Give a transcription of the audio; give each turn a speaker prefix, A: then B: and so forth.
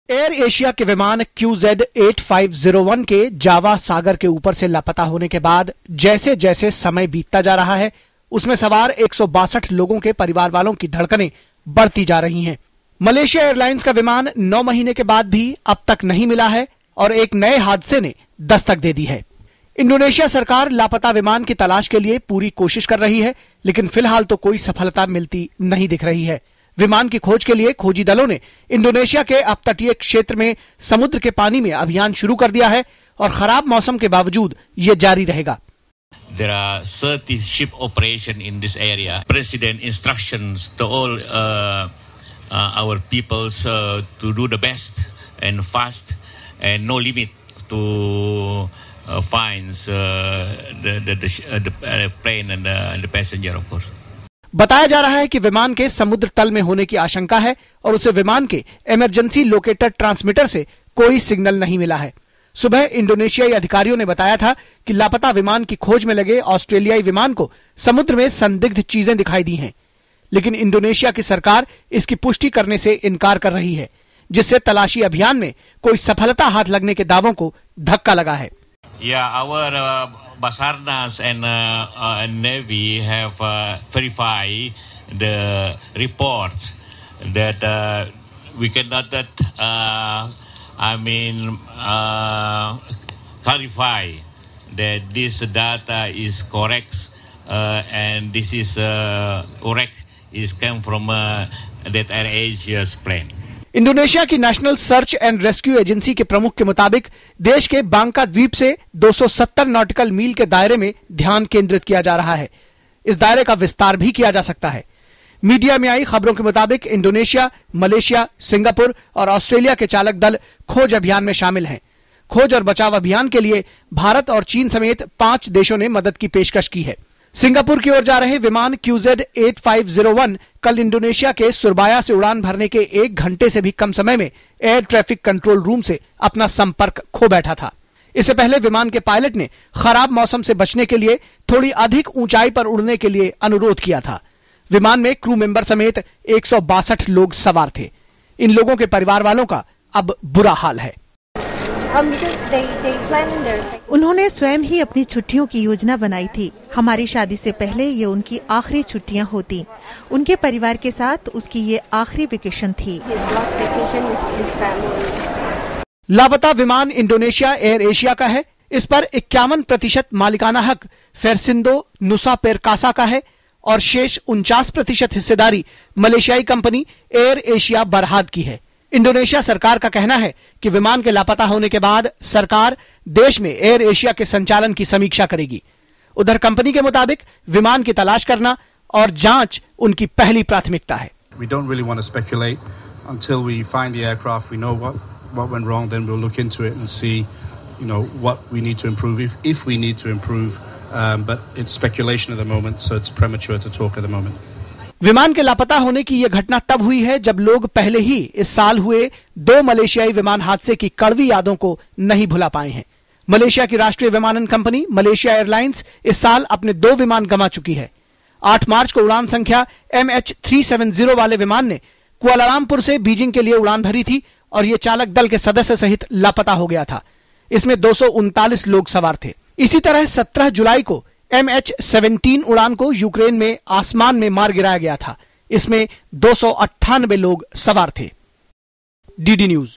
A: Air Asia के विमान QZ8501 के जावा सागर के ऊपर से लापता होने के बाद जैसे जैसे समय बीतता जा रहा है, उसमें सवार 162 लोगों के परिवार वालों की धड़कनें बढ़ती जा रही हैं। मलेशिया एयरलाइंस का विमान 9 महीने के बाद भी अब तक नहीं मिला है और एक नए हादसे ने दस्तक दे दी है। इंडोनेशिया सरकार लापता विमान की तलाश के लिए पूरी कोशिश कर रही है, लेकिन फिलहाल तो कोई सफलता मिलती नहीं दिख रही है। विमान की खोज के लिए खोजी दलों ने इंडोनेशिया के अपतटीय क्षेत्र में समुद्र के पानी में अभियान शुरू कर दिया है और खराब मौसम के बावजूद ये जारी रहेगा।
B: There are 30 ship operation in this area. President instructions to all our peoples to do the best and fast and no limit to fines the plane and the passenger of course.
A: बताया जा रहा है कि विमान के समुद्र तल में होने की आशंका है और उसे विमान के इमरजेंसी लोकेटर ट्रांसमीटर से कोई सिग्नल नहीं मिला है। सुबह इंडोनेशियाई अधिकारियों ने बताया था कि लापता विमान की खोज में लगे ऑस्ट्रेलियाई विमान को समुद्र में संदिग्ध चीजें दिखाई दी हैं, लेकिन इंडोनेशिया की सरकार इसकी पुष्टि करने से इनकार कर रही है, जिससे तलाशी अभियान में कोई सफलता हाथ लगने के दावों को धक्का लगा है।
B: Basarnas and Navy have verified the reports that we cannot clarify that this data is correct and this is correct is come from that Air Asia's plane.
A: Indonesia की national search and rescue agency के प्रमुख के मुताबिक देश के बांका द्वीप से 270 nautical मील के दायरे में ध्यान केंद्रित किया जा रहा है। इस दायरे का विस्तार भी किया जा सकता है। मीडिया में आई खबरों के मुताबिक इंडोनेशिया, मलेशिया, सिंगापुर और ऑस्ट्रेलिया के चालक दल खोज अभियान में शामिल हैं। खोज और बचाव अभियान के लिए भारत और चीन समेत 5 देशों ने मदद की पेशकश की है। सिंगापुर की ओर जा रहे विमान QZ8501 कल इंडोनेशिया के सुरबाया से उड़ान भरने के 1 घंटे से भी कम समय में एयर ट्रैफिक कंट्रोल रूम से अपना संपर्क खो बैठा था। इससे पहले विमान के पायलट ने खराब मौसम से बचने के लिए थोड़ी अधिक ऊंचाई पर उड़ने के लिए अनुरोध किया था। विमान में क्रू मेंबर समेत 162 लोग सवार थे। इन लोगों के परिवार वालों का अब बुरा हाल है।
C: उन्होंने स्वयं ही अपनी छुट्टियों की योजना बनाई थी। हमारी शादी से पहले ये उनकी आखिरी छुट्टियां होती। उनके परिवार के साथ उसकी ये आखिरी वेकेशन थी।
A: लापता विमान इंडोनेशिया एयर एशिया का है। इस पर 51% मालिकाना हक फेरसिंदो नुसा पेरकासा का है और शेष 49% हिस्सेदारी मलेशियाई कंपनी एयर एशिया बरहाद की है। इंडोनेशिया सरकार का कहना है कि विमान के लापता होने के बाद सरकार देश में एयर एशिया के संचालन की समीक्षा करेगी। उधर कंपनी के मुताबिक विमान की तलाश करना और जांच उनकी पहली प्राथमिकता है।
D: We don't really want to speculate until we find the aircraft. We know what went wrong, then we'll look into it and see, what we need to improve if we need to improve. But it's speculation at the moment, so it's premature to talk at the moment.
A: विमान के लापता होने की यह घटना तब हुई है जब लोग पहले ही इस साल हुए 2 मलेशियाई विमान हादसे की कड़वी यादों को नहीं भुला पाए हैं। मलेशिया की राष्ट्रीय विमानन कंपनी मलेशिया एयरलाइंस इस साल अपने 2 विमान गंवा चुकी है। 8 मार्च को उड़ान संख्या MH370 वाले विमान ने कुआलालंपुर से बीजिंग के लिए उड़ान भरी थी और ये चालक दल के सदस्य सहित लापता हो गया था। इसमें 239 लोग सवार थे। इसी तरह 17 जुलाई को MH17 उड़ान को यूक्रेन में आसमान में मार गिराया गया था। इसमें 298 लोग सवार थे। DD news.